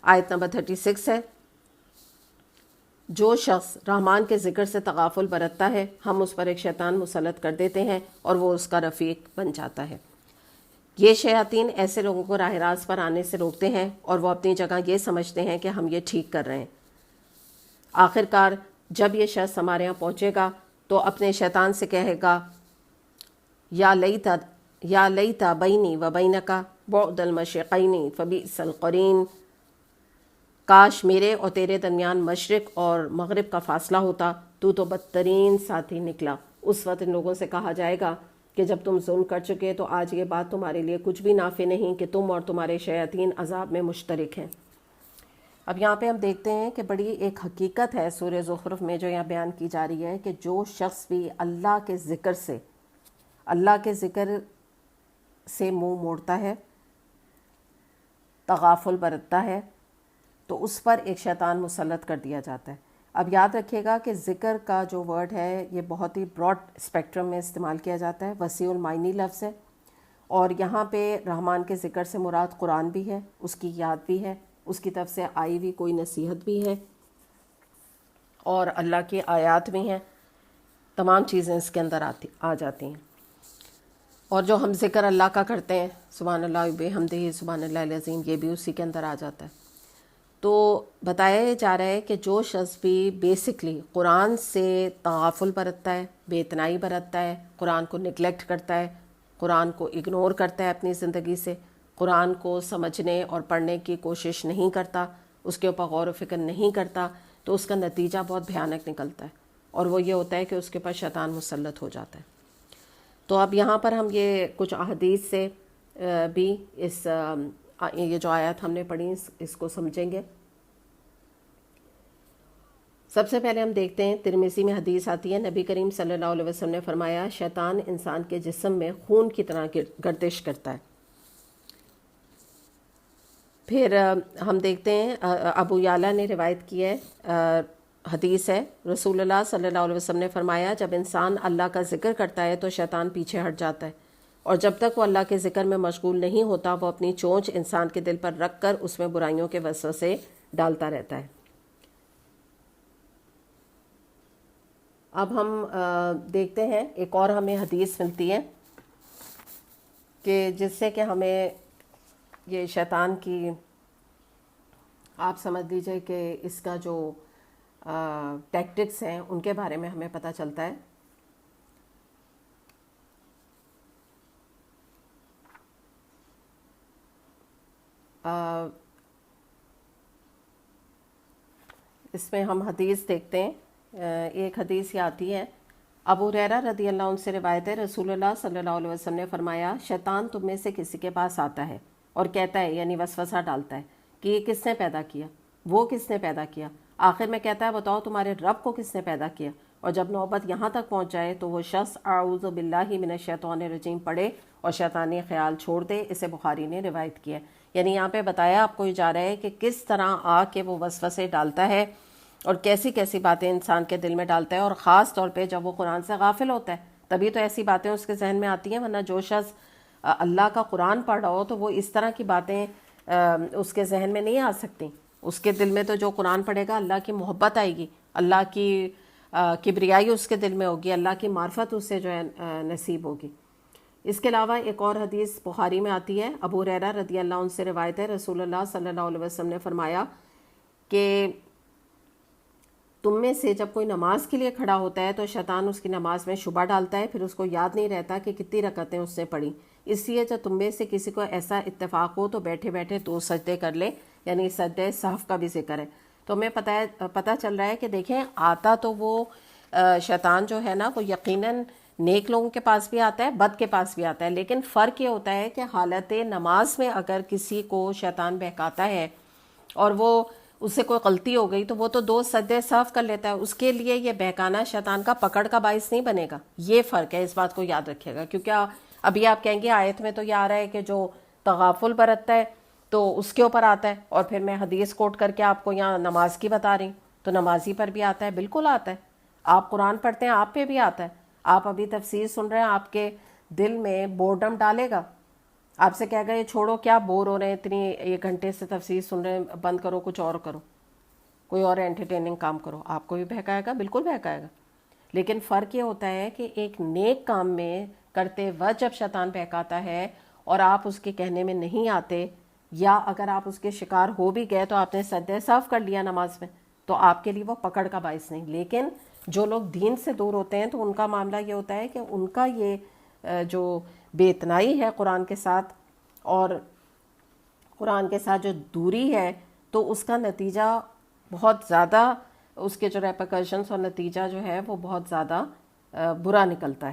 آیت نمبر 36 ہے، جو شخص رحمان کے ذکر سے تغافل برتتا ہے ہم اس پر ایک شیطان مسلط کر دیتے ہیں اور وہ اس کا رفیق بن جاتا ہے۔ یہ شیاطین ایسے لوگوں کو راہ راست پر آنے سے روکتے ہیں اور وہ اپنی جگہ یہ سمجھتے ہیں کہ ہم یہ ٹھیک کر رہے ہیں۔ آخر کار جب یہ شخص ہمارے یہاں پہنچے گا تو اپنے شیطان سے کہے گا یا لیتا بینی و بینک بعد المشرقین فبئس القرین، کاش میرے اور تیرے درمیان مشرق اور مغرب کا فاصلہ ہوتا، تو بدترین ساتھی نکلا۔ اس وقت ان لوگوں سے کہا جائے گا کہ جب تم ظلم کر چکے تو آج یہ بات تمہارے لیے کچھ بھی نافع نہیں کہ تم اور تمہارے شیاطین عذاب میں مشترک ہیں۔ اب یہاں پہ ہم دیکھتے ہیں کہ بڑی ایک حقیقت ہے سورہ زخرف میں جو یہاں بیان کی جا رہی ہے کہ جو شخص بھی اللہ کے ذکر سے منہ موڑتا ہے، تغافل برتتا ہے، تو اس پر ایک شیطان مسلط کر دیا جاتا ہے۔ اب یاد رکھیے گا کہ ذکر کا جو ورڈ ہے یہ بہت ہی براڈ اسپیکٹرم میں استعمال کیا جاتا ہے، وسیع المعنی لفظ ہے، اور یہاں پہ رحمان کے ذکر سے مراد قرآن بھی ہے، اس کی یاد بھی ہے، اس کی طرف سے آئی ہوئی کوئی نصیحت بھی ہے، اور اللہ کی آیات بھی ہیں، تمام چیزیں اس کے اندر آ جاتی ہیں۔ اور جو ہم ذکر اللہ کا کرتے ہیں، سبحان اللہ بحمدہ سبحان اللہ العظیم، یہ بھی اسی کے اندر آ جاتا ہے۔ تو بتایا جا رہا ہے کہ جو شخص بھی بیسکلی قرآن سے تغافل برتتا ہے، بے اتنائی برتتا ہے، قرآن کو نگلیکٹ کرتا ہے، قرآن کو اگنور کرتا ہے اپنی زندگی سے، قرآن کو سمجھنے اور پڑھنے کی کوشش نہیں کرتا، اس کے اوپر غور و فکر نہیں کرتا، تو اس کا نتیجہ بہت بھیانک نکلتا ہے، اور وہ یہ ہوتا ہے کہ اس کے پاس شیطان مسلط ہو جاتا ہے۔ تو اب یہاں پر ہم یہ کچھ احادیث سے بھی یہ جو آیات ہم نے پڑھی اس کو سمجھیں گے۔ سب سے پہلے ہم دیکھتے ہیں ترمذی میں حدیث آتی ہے، نبی کریم صلی اللہ علیہ وسلم نے فرمایا شیطان انسان کے جسم میں خون کی طرح گردش کرتا ہے۔ پھر ہم دیکھتے ہیں ابو یعلا نے روایت کی ہے، حدیث ہے، رسول اللہ صلی اللہ علیہ وسلم نے فرمایا جب انسان اللہ کا ذکر کرتا ہے تو شیطان پیچھے ہٹ جاتا ہے، اور جب تک وہ اللہ کے ذکر میں مشغول نہیں ہوتا وہ اپنی چونچ انسان کے دل پر رکھ کر اس میں برائیوں کے وسوسے ڈالتا رہتا ہے۔ اب ہم دیکھتے ہیں ایک اور ہمیں حدیث ملتی ہے کہ جس سے کہ ہمیں یہ شیطان کی آپ سمجھ لیجئے کہ اس کا جو ٹیکٹکس ہیں ان کے بارے میں ہمیں پتہ چلتا ہے۔ اس میں ہم حدیث دیکھتے ہیں، ایک حدیث یہ آتی ہے، ابو ہریرہ رضی اللہ عنہ سے روایت ہے، رسول اللہ صلی اللہ علیہ وسلم نے فرمایا شیطان تم میں سے کسی کے پاس آتا ہے اور کہتا ہے، یعنی وسوسہ ڈالتا ہے کہ یہ کس نے پیدا کیا، وہ کس نے پیدا کیا، آخر میں کہتا ہے بتاؤ تمہارے رب کو کس نے پیدا کیا، اور جب نوبت یہاں تک پہنچ جائے تو وہ شخص اعوذ باللہ من الشیطان الرجیم پڑھے اور شیطانی خیال چھوڑ دے۔ اسے بخاری نے روایت کیا ہے، یعنی یہاں پہ بتایا آپ کو جا رہا ہے کہ کس طرح آ کے وہ وسوسے ڈالتا ہے اور کیسی کیسی باتیں انسان کے دل میں ڈالتا ہے، اور خاص طور پہ جب وہ قرآن سے غافل ہوتا ہے تبھی تو ایسی باتیں اس کے ذہن میں آتی ہیں، ورنہ جو شخص اللہ کا قرآن پڑھ رہا ہو تو وہ اس طرح کی باتیں اس کے ذہن میں نہیں آ سکتی۔ اس کے دل میں تو جو قرآن پڑھے گا اللہ کی محبت آئے گی، اللہ کی کبریائی اس کے دل میں ہوگی، اللہ کی معرفت اس سے جو ہے نصیب ہوگی۔ اس کے علاوہ ایک اور حدیث بخاری میں آتی ہے، ابو ہریرہ رضی اللہ عنہ سے روایت ہے، رسول اللہ صلی اللہ علیہ وسلم نے فرمایا کہ تم میں سے جب کوئی نماز کے لیے کھڑا ہوتا ہے تو شیطان اس کی نماز میں شبہ ڈالتا ہے، پھر اس کو یاد نہیں رہتا کہ کتنی رکعتیں اس نے پڑھی، اس لیے جب تم میں سے کسی کو ایسا اتفاق ہو تو بیٹھے بیٹھے 2 سجدے کر لے، یعنی سجدہ سہو کا بھی ذکر ہے۔ تو ہمیں پتہ چل رہا ہے کہ دیکھیں آتا تو وہ شیطان جو ہے نا وہ یقیناً نیک لوگوں کے پاس بھی آتا ہے، بد کے پاس بھی آتا ہے، لیکن فرق یہ ہوتا ہے کہ حالت نماز میں اگر کسی کو شیطان بہکاتا ہے اور وہ اس سے کوئی غلطی ہو گئی تو وہ تو 2 سجدے سہو کر لیتا ہے، اس کے لیے یہ بہکانا شیطان کا پکڑ کا باعث نہیں بنے گا۔ یہ فرق ہے، اس بات کو یاد رکھیے گا، کیونکہ ابھی آپ کہیں گے آیت میں تو یہ آ رہا ہے کہ جو تغافل برتتا ہے تو اس کے اوپر آتا ہے، اور پھر میں حدیث کوٹ کر کے آپ کو یہاں نماز کی بتا رہی ہوں تو نمازی پر بھی آتا ہے، بالکل آتا ہے۔ آپ قرآن پڑھتے ہیں آپ پہ بھی آتا ہے، آپ ابھی تفسیر سن رہے ہیں آپ کے دل میں بورڈم ڈالے گا، آپ سے کہے گا یہ چھوڑو، کیا بور ہو رہے ہیں اتنی 1 گھنٹے سے تفسیر سن رہے ہیں، بند کرو، کچھ اور کرو، کوئی اور انٹرٹیننگ کام کرو، آپ کو بھی بہکائے گا، بالکل بہکائے گا۔ لیکن فرق یہ ہوتا ہے کہ ایک نیک کام میں کرتے وقت جب شیطان بہکاتا ہے اور آپ اس کے کہنے میں نہیں آتے، یا اگر آپ اس کے شکار ہو بھی گئے تو آپ نے سجدہ صرف کر لیا نماز میں، تو آپ کے لیے وہ پکڑ کا باعث نہیں۔ لیکن جو لوگ دین سے دور ہوتے ہیں تو ان کا معاملہ یہ ہوتا ہے کہ ان کا یہ جو بے اتنائی ہے قرآن کے ساتھ، اور قرآن کے ساتھ جو دوری ہے، تو اس کا نتیجہ بہت زیادہ، اس کے جو ریپرکشنس اور نتیجہ جو ہے وہ بہت زیادہ برا نکلتا ہے۔